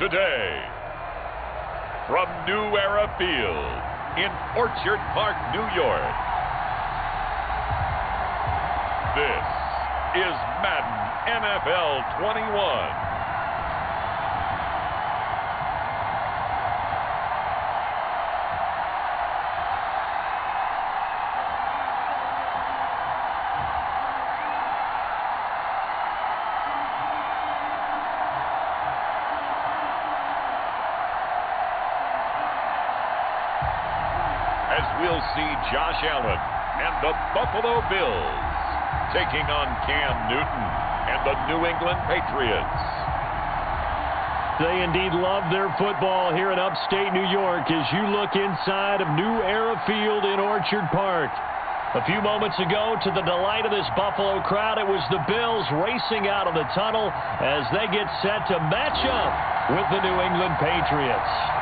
today. From New Era Field in Orchard Park, New York, this is Madden NFL 21. As we'll see Josh Allen and the Buffalo Bills taking on Cam Newton and the New England Patriots. They indeed love their football here in upstate New York as you look inside of New Era Field in Orchard Park. A few moments ago, to the delight of this Buffalo crowd, it was the Bills racing out of the tunnel as they get set to match up with the New England Patriots.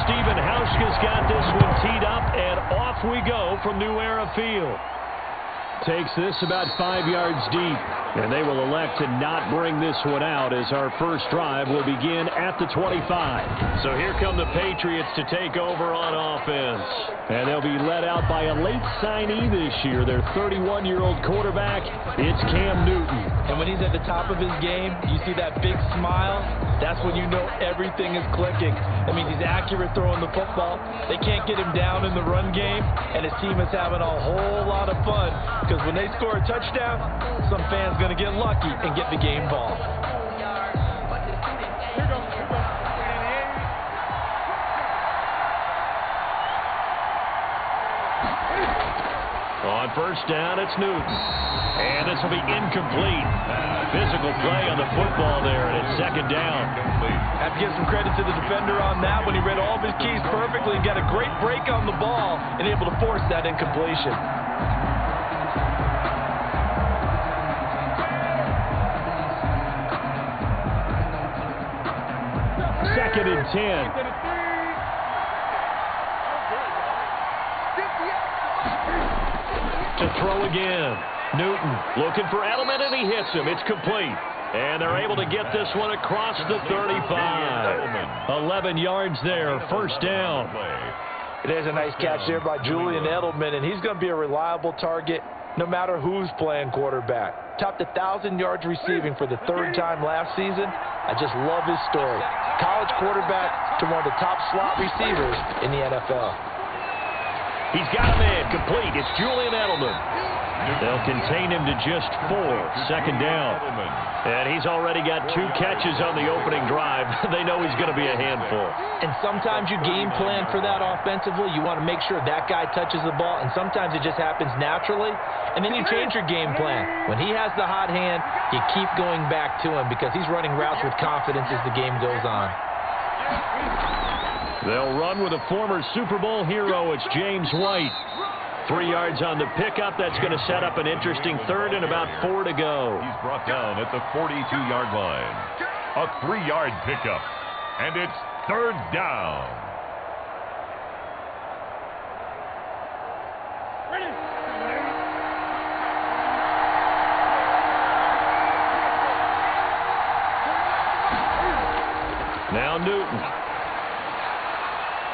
Stephen Hauschka's got this one teed up, and off we go from New Era Field. Takes this about 5 yards deep, and they will elect to not bring this one out as our first drive will begin at the 25. So here come the Patriots to take over on offense. And they'll be led out by a late signee this year, their 31-year-old quarterback. It's Cam Newton. And when he's at the top of his game, you see that big smile. That's when you know everything is clicking. That means he's accurate throwing the football. They can't get him down in the run game, and his team is having a whole lot of fun because when they score a touchdown, some fan's going to get lucky and get the game ball. On first down, it's Newton. And this will be incomplete. Physical play on the football there, and it's second down. Have to give some credit to the defender on that when he read all of his keys perfectly and got a great break on the ball and able to force that incompletion. Second and 10. To throw again. Newton looking for Edelman, and he hits him. It's complete. And they're able to get this one across the 35. 11 yards there, first down. There's a nice catch there by Julian Edelman, and he's going to be a reliable target no matter who's playing quarterback. Topped 1,000 yards receiving for the third time last season. I just love his story. College quarterback to one of the top slot receivers in the NFL. He's got him in, complete. It's Julian Edelman. They'll contain him to just 4. Second down. And he's already got 2 catches on the opening drive. They know he's going to be a handful. And sometimes you game plan for that offensively. You want to make sure that guy touches the ball, and sometimes it just happens naturally. And then you change your game plan. When he has the hot hand, you keep going back to him because he's running routes with confidence as the game goes on. They'll run with a former Super Bowl hero. It's James White. 3 yards on the pickup. That's going to set up an interesting third and about 4 to go. He's brought down at the 42-yard line. A 3-yard pickup. And it's third down. Now Newton.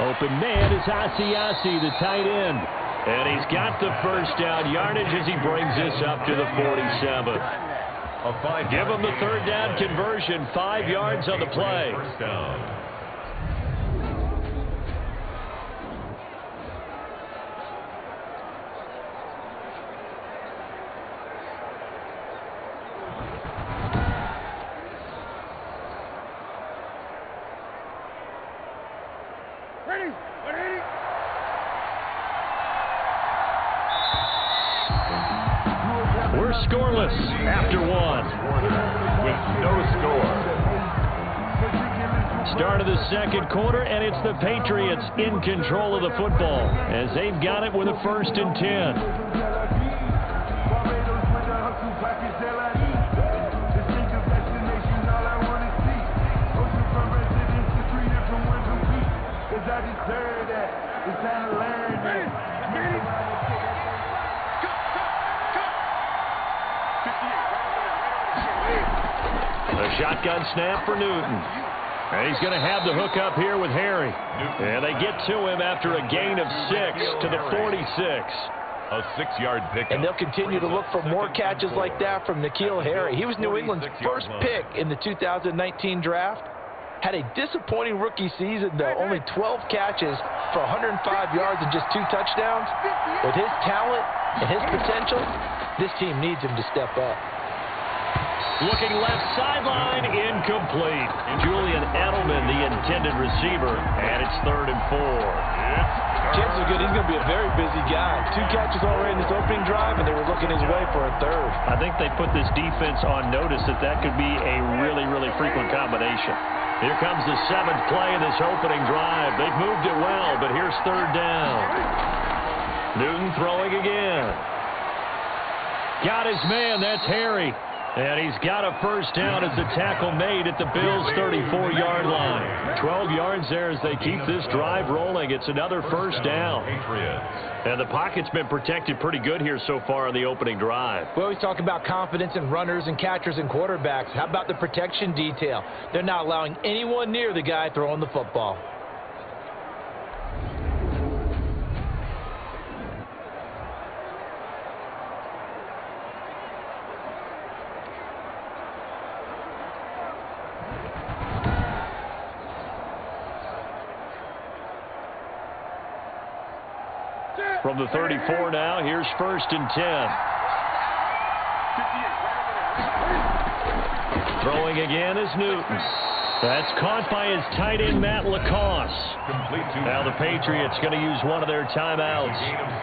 Open man is Asiasi, the tight end. And he's got the first down yardage as he brings this up to the 47. Give him the third down conversion, 5 yards on the play. First down. scoreless after one. With no score. Start of the second quarter, and it's the Patriots in control of the football as they've got it with a 1st and 10. A shotgun snap for Newton. And he's going to have the hook up here with Harry. And they get to him after a gain of 6 to the 46. A 6-yard pick. And they'll continue to look for more catches like that from N'Keal Harry. He was New England's first pick in the 2019 draft. Had a disappointing rookie season, though. Only 12 catches for 105 yards and just 2 touchdowns. With his talent and his potential, this team needs him to step up. Looking left sideline, incomplete. Julian Edelman, the intended receiver, and it's 3rd and 4. Chances are good he's going to be a very busy guy. 2 catches already in this opening drive, and they were looking his way for a 3rd. I think they put this defense on notice that could be a really, really frequent combination. Here comes the 7th play of this opening drive. They've moved it well, but here's 3rd down. Newton throwing again. Got his man, that's Harry. And he's got a 1st down as the tackle made at the Bills' 34-yard line. 12 yards there as they keep this drive rolling. It's another 1st down. And the pocket's been protected pretty good here so far on the opening drive. We always talk about confidence in runners and catchers and quarterbacks. How about the protection detail? They're not allowing anyone near the guy throwing the football. From the 34 now, here's 1st and 10. Throwing again is Newton. That's caught by his tight end, Matt Lacoste. Now the Patriots going to use one of their timeouts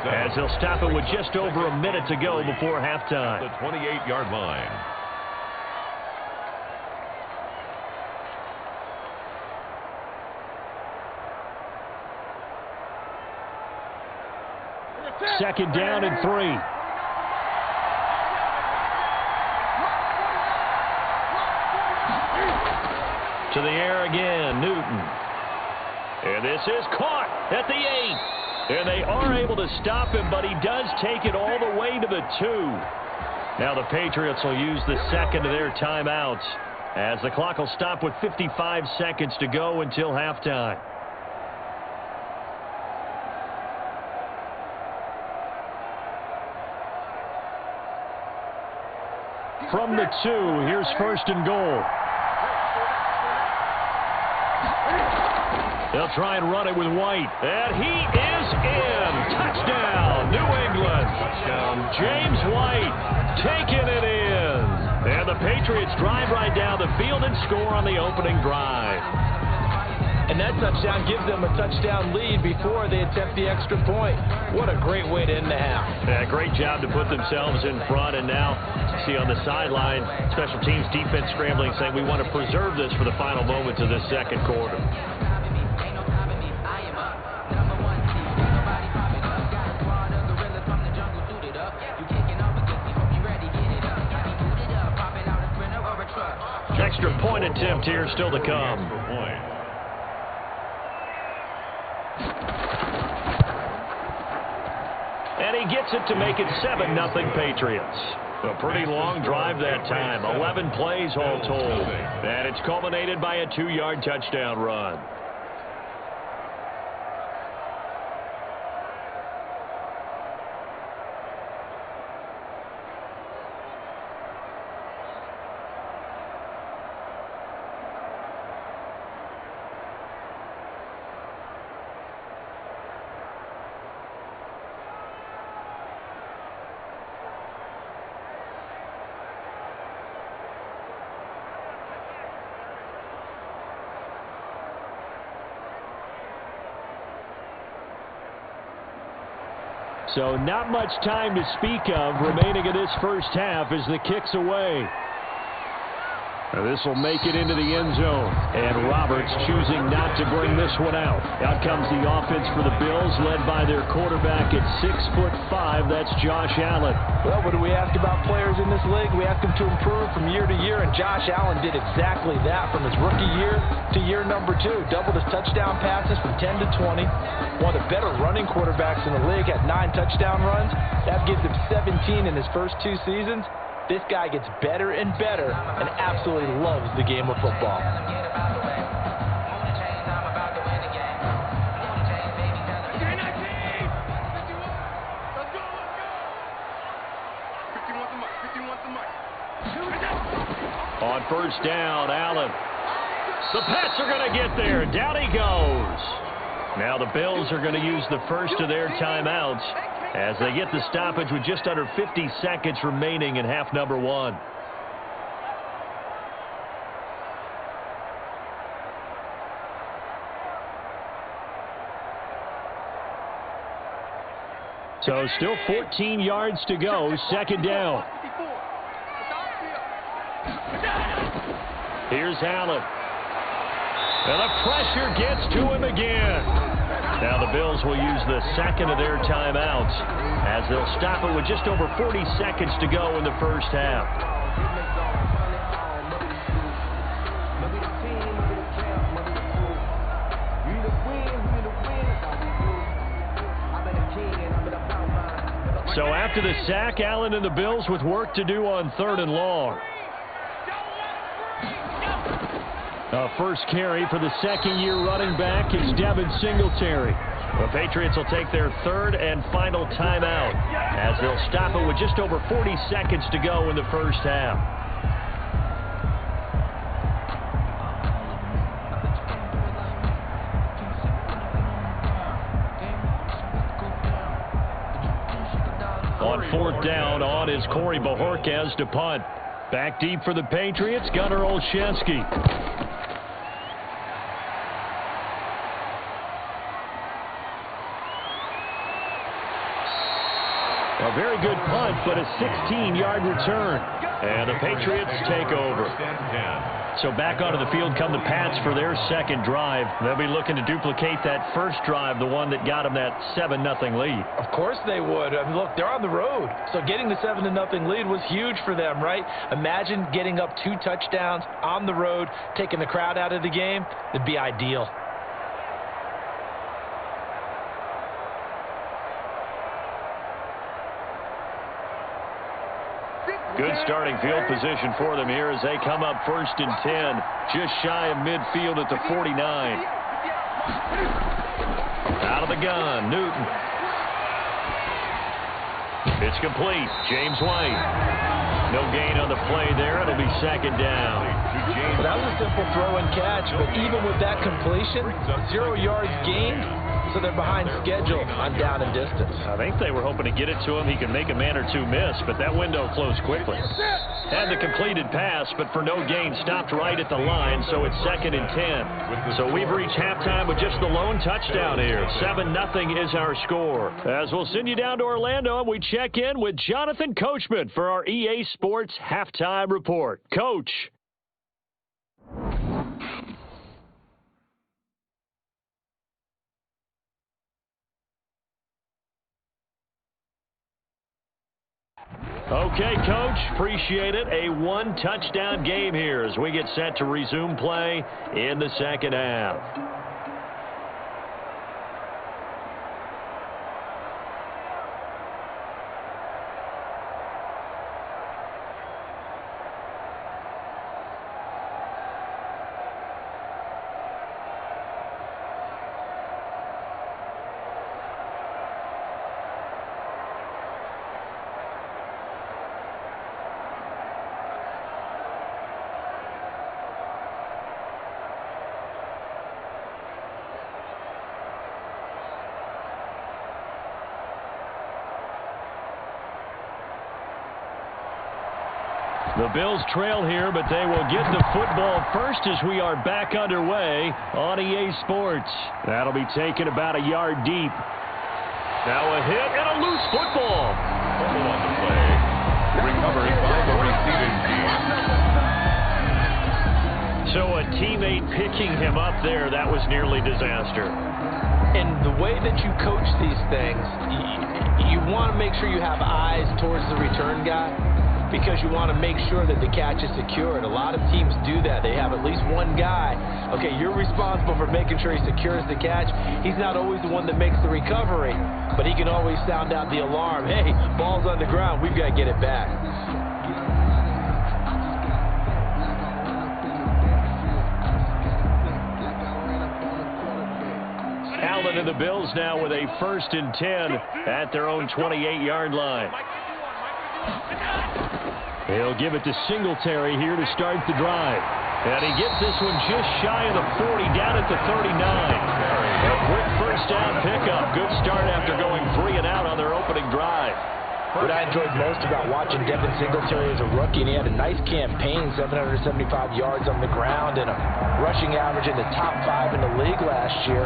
as they'll stop it with just over a minute to go before halftime. The 28-yard line. Second down and 3. To the air again, Newton. And this is caught at the 8. And they are able to stop him, but he does take it all the way to the 2. Now the Patriots will use the 2nd of their timeouts as the clock will stop with 55 seconds to go until halftime. From the 2, here's 1st and goal. They'll try and run it with White. And he is in. Touchdown, New England. James White taking it in. And the Patriots drive right down the field and score on the opening drive. And that touchdown gives them a touchdown lead before they attempt the extra point. What a great way to end the half. Yeah, great job to put themselves in front. And now, see on the sideline, special teams defense scrambling, saying we want to preserve this for the final moments of this second quarter. Extra point attempt here still to come. And he gets it to make it 7-0 Patriots. A pretty long drive that time. 11 plays all told. And it's culminated by a 2-yard touchdown run. So not much time to speak of remaining in this first half as the kick's away. This will make it into the end zone. And Roberts choosing not to bring this one out. Out comes the offense for the Bills, led by their quarterback at 6'5". That's Josh Allen. Well, what do we ask about players in this league? We ask them to improve from year to year, and Josh Allen did exactly that from his rookie year to year number 2. Doubled his touchdown passes from 10 to 20. One of the better running quarterbacks in the league at 9 touchdown runs. That gives him 17 in his first 2 seasons. This guy gets better and better and absolutely loves the game of football. On first down, Allen. The Pats are going to get there. Down he goes. Now the Bills are going to use the first of their timeouts as they get the stoppage with just under 50 seconds remaining in half number 1. So still 14 yards to go, second down. Here's Allen. And the pressure gets to him again. Now the Bills will use the second of their timeouts as they'll stop it with just over 40 seconds to go in the first half. So after the sack, Allen and the Bills with work to do on 3rd and long. First carry for the second-year running back is Devin Singletary. The Patriots will take their 3rd and final timeout as they'll stop it with just over 40 seconds to go in the first half. On 4th down, on is Corey Bojorquez to punt. Back deep for the Patriots, Gunnar Olszewski. A very good punt, but a 16-yard return. And the Patriots take over. So back onto the field come the Pats for their second drive. They'll be looking to duplicate that first drive, the one that got them that 7-0 lead. Of course they would. I mean, look, they're on the road. So getting the 7-0 lead was huge for them, right? Imagine getting up 2 touchdowns on the road, taking the crowd out of the game. It'd be ideal. Good starting field position for them here as they come up 1st and 10, just shy of midfield at the 49. Out of the gun, Newton. It's complete. James White. No gain on the play there. It'll be 2nd down. Well, that was a simple throw and catch, but even with that completion, 0 yards gained. So they're behind schedule on down and distance. I think they were hoping to get it to him. He can make a man or two miss, but that window closed quickly. Had the completed pass, but for no gain, stopped right at the line, so it's 2nd and 10. So we've reached halftime with just the lone touchdown here. 7-0 is our score. As we'll send you down to Orlando, and we check in with Jonathan Coachman for our EA Sports Halftime Report. Coach. Okay, Coach, appreciate it. A 1-touchdown game here as we get set to resume play in the second half. The Bills trail here, but they will get the football first as we are back underway on EA Sports. That'll be taken about a yard deep. Now a hit and a loose football. Fumble on the play. Recovered by the receiving team. So a teammate picking him up there, that was nearly disaster. And the way that you coach these things, you want to make sure you have eyes towards the return guy because you want to make sure that the catch is secured. A lot of teams do that. They have at least one guy. Okay, you're responsible for making sure he secures the catch. He's not always the one that makes the recovery, but he can always sound out the alarm. Hey, ball's on the ground. We've got to get it back. Allen and the Bills now with a 1st and 10 at their own 28-yard line. He'll give it to Singletary here to start the drive. And he gets this one just shy of the 40, down at the 39. A quick first down pickup. Good start after going 3 and out on their opening drive. What I enjoyed most about watching Devin Singletary as a rookie, and he had a nice campaign, 775 yards on the ground and a rushing average in the top 5 in the league last year,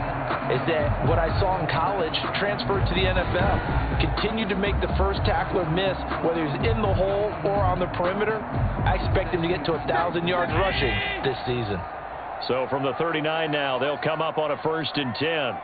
is that what I saw in college transferred to the NFL. Continued to make the first tackler miss, whether he's in the hole or on the perimeter. I expect him to get to 1,000 yards rushing this season. So from the 39 now, they'll come up on a 1st and 10.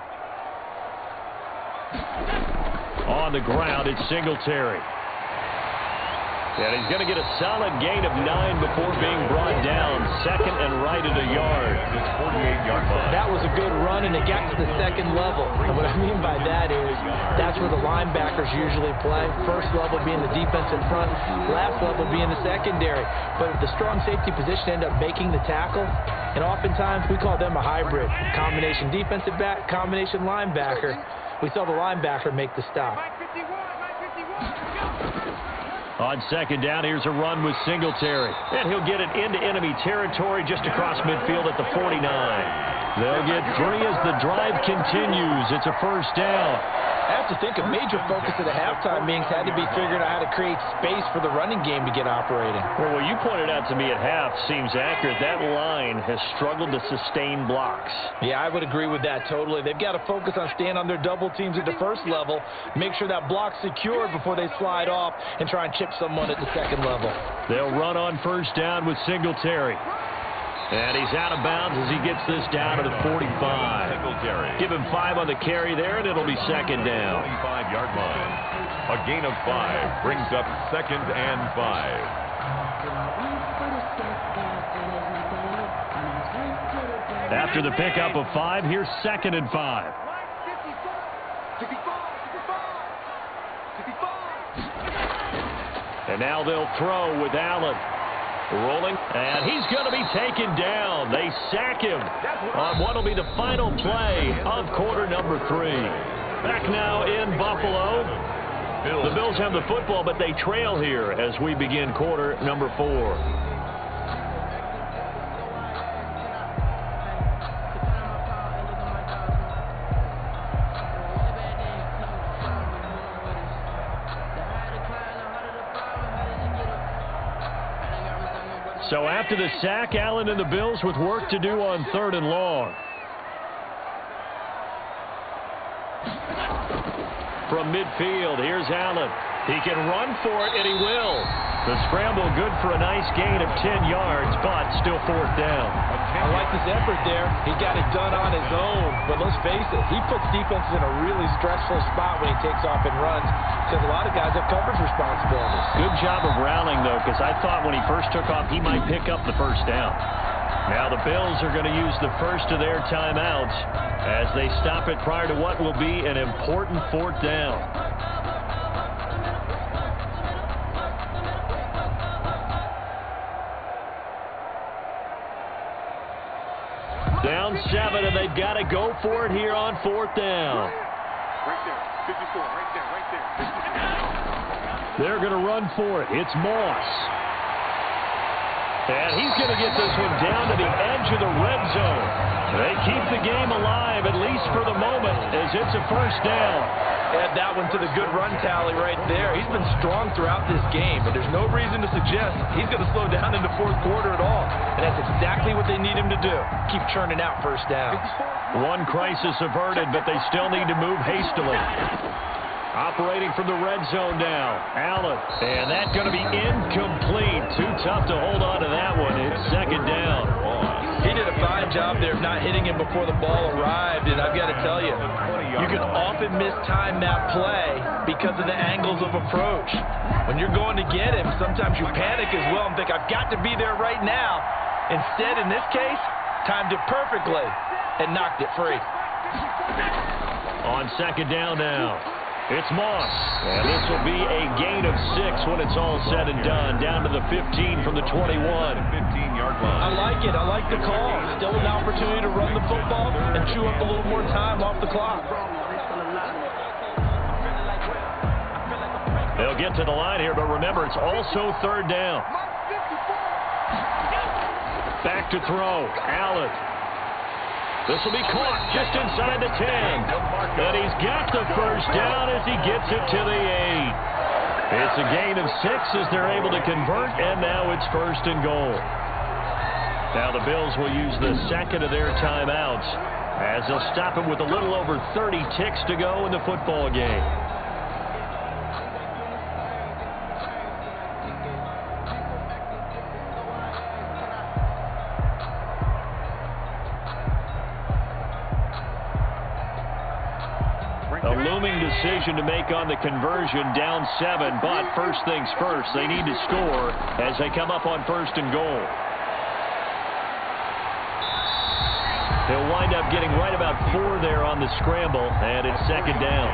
On the ground, it's Singletary. And he's going to get a solid gain of 9 before being brought down. 2nd and right at a yard. It's 48-yard line. That was a good run, and it got to the 2nd level. And what I mean by that is that's where the linebackers usually play. First level being the defensive front, last level being the secondary. But if the strong safety position end up making the tackle, and oftentimes we call them a hybrid. Combination defensive back, combination linebacker. We saw the linebacker make the stop. On 2nd down, here's a run with Singletary. And he'll get it into enemy territory just across midfield at the 49. They'll get 3 as the drive continues. It's a 1st down. I have to think a major focus of the halftime meetings had to be figuring out how to create space for the running game to get operating. Well, what you pointed out to me at half seems accurate. That line has struggled to sustain blocks. Yeah, I would agree with that totally. They've got to focus on staying on their double teams at the first level, make sure that block's secured before they slide off and try and chip someone at the 2nd level. They'll run on 1st down with Singletary. And he's out of bounds as he gets this down to the 45. Give him 5 on the carry there, and it'll be 2nd down. 25-yard line. A gain of 5 brings up 2nd and 5. After the pickup of 5, here's 2nd and 5. And now they'll throw with Allen. Rolling, and he's going to be taken down. They sack him on what will be the final play of quarter number 3. Back now in Buffalo. The Bills have the football, but they trail here as we begin quarter number 4. So after the sack, Allen and the Bills with work to do on 3rd and long. From midfield, here's Allen. He can run for it, and he will. The scramble good for a nice gain of 10 yards, but still 4th down. I like his effort there. He got it done on his own. But let's face it, he puts defenses in a really stressful spot when he takes off and runs because a lot of guys have coverage responsibilities. Good job of rallying, though, because I thought when he first took off, he might pick up the 1st down. Now the Bills are going to use the first of their timeouts as they stop it prior to what will be an important 4th down. Down 7, and they've got to go for it here on 4th down. Right there, 54, right there, 54. They're going to run for it. It's Moss. And he's going to get this one down to the edge of the red zone. They keep the game alive, at least for the moment, as it's a 1st down. Add that one to the good run tally right there. He's been strong throughout this game, but there's no reason to suggest he's going to slow down in the 4th quarter at all. And that's exactly what they need him to do. Keep churning out 1st downs. One crisis averted, but they still need to move hastily. Operating from the red zone now. Allen. And that's going to be incomplete. Too tough to hold on to that one. It's second down. He did a fine job there of not hitting him before the ball arrived, and I've got to tell you, you can often mistime that play because of the angles of approach. When you're going to get him, sometimes you panic as well and think, I've got to be there right now. Instead, in this case, timed it perfectly and knocked it free. On second down now, it's Moss. And this will be a gain of 6 when it's all said and done. Down to the 15 from the 21. 15-yard line. I like it. I like the call. Still an opportunity to run the football and chew up a little more time off the clock. They'll get to the line here, but remember, it's also third down. Back to throw. Allen. This will be caught just inside the 10. And he's got the first down as he gets it to the 8. It's a gain of 6 as they're able to convert, and now it's first and goal. Now the Bills will use the second of their timeouts as they'll stop it with a little over 30 ticks to go in the football game. A looming decision to make on the conversion, down 7, but first things first, they need to score as they come up on first and goal. They'll wind up getting right about 4 there on the scramble, and it's second down.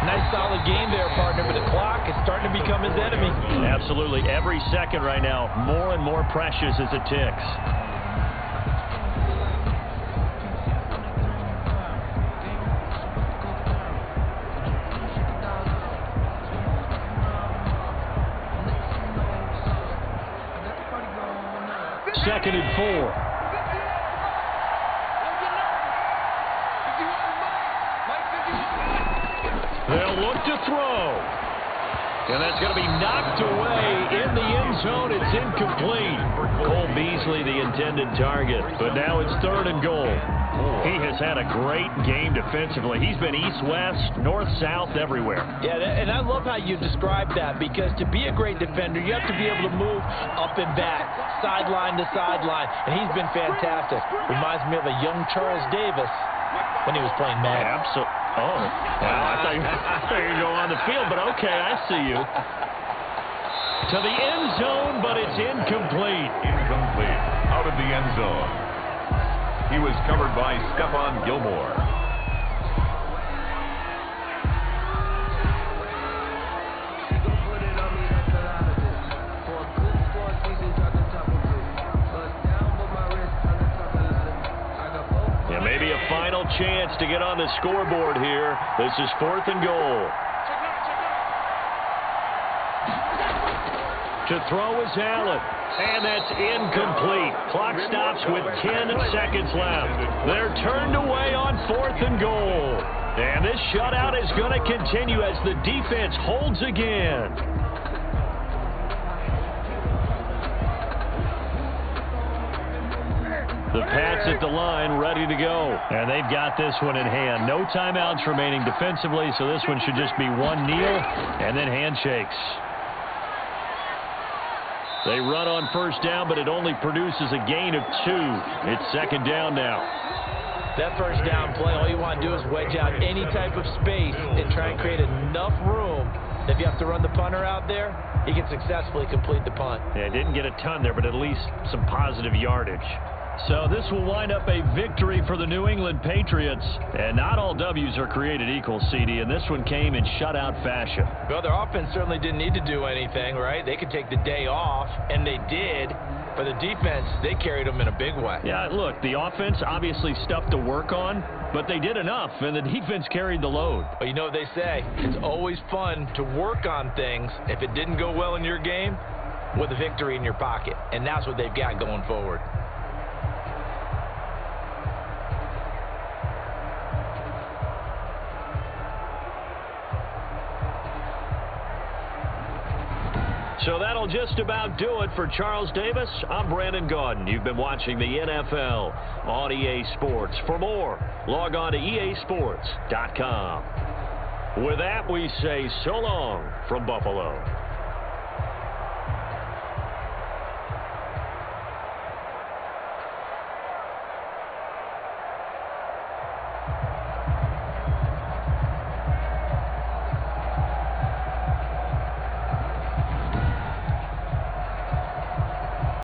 Nice solid game there, partner, but the clock is starting to become his enemy. Absolutely. Every second right now, more and more precious as it ticks. Second and 4. They'll look to throw. And that's going to be knocked away in the end zone. It's incomplete. Cole Beasley, the intended target. But now it's third and goal. He has had a great game defensively. He's been east-west, north-south, everywhere. Yeah, and I love how you describe that, because to be a great defender, you have to be able to move up and back, sideline to sideline, and he's been fantastic. Reminds me of a young Charles Davis when he was playing Madden. Absolutely. Oh, well, I thought you were going on the field, but okay, I see you. To the end zone, but it's incomplete. Incomplete. Out of the end zone. He was covered by Stephon Gilmore. Yeah, maybe a final chance to get on the scoreboard here. This is fourth and goal. To throw is Allen. And that's incomplete. Clock stops with 10 seconds left. They're turned away on fourth and goal. And this shutout is going to continue as the defense holds again. The Pats at the line ready to go. And they've got this one in hand. No timeouts remaining defensively, so this one should just be one kneel and then handshakes. They run on first down, but it only produces a gain of 2. It's second down now. That first down play, all you want to do is wedge out any type of space and try and create enough room. If you have to run the punter out there, he can successfully complete the punt. Yeah, didn't get a ton there, but at least some positive yardage. So this will wind up a victory for the New England Patriots. And not all W's are created equal, CD, and this one came in shutout fashion. Well, their offense certainly didn't need to do anything, right? They could take the day off, and they did. For the defense, they carried them in a big way. Yeah, look, the offense obviously stuff to work on, but they did enough, and the defense carried the load. Well, you know what they say. It's always fun to work on things if it didn't go well in your game with a victory in your pocket, and that's what they've got going forward. So that'll just about do it for Charles Davis. I'm Brandon Gaudin. You've been watching the NFL on EA Sports. For more, log on to easports.com. With that, we say so long from Buffalo.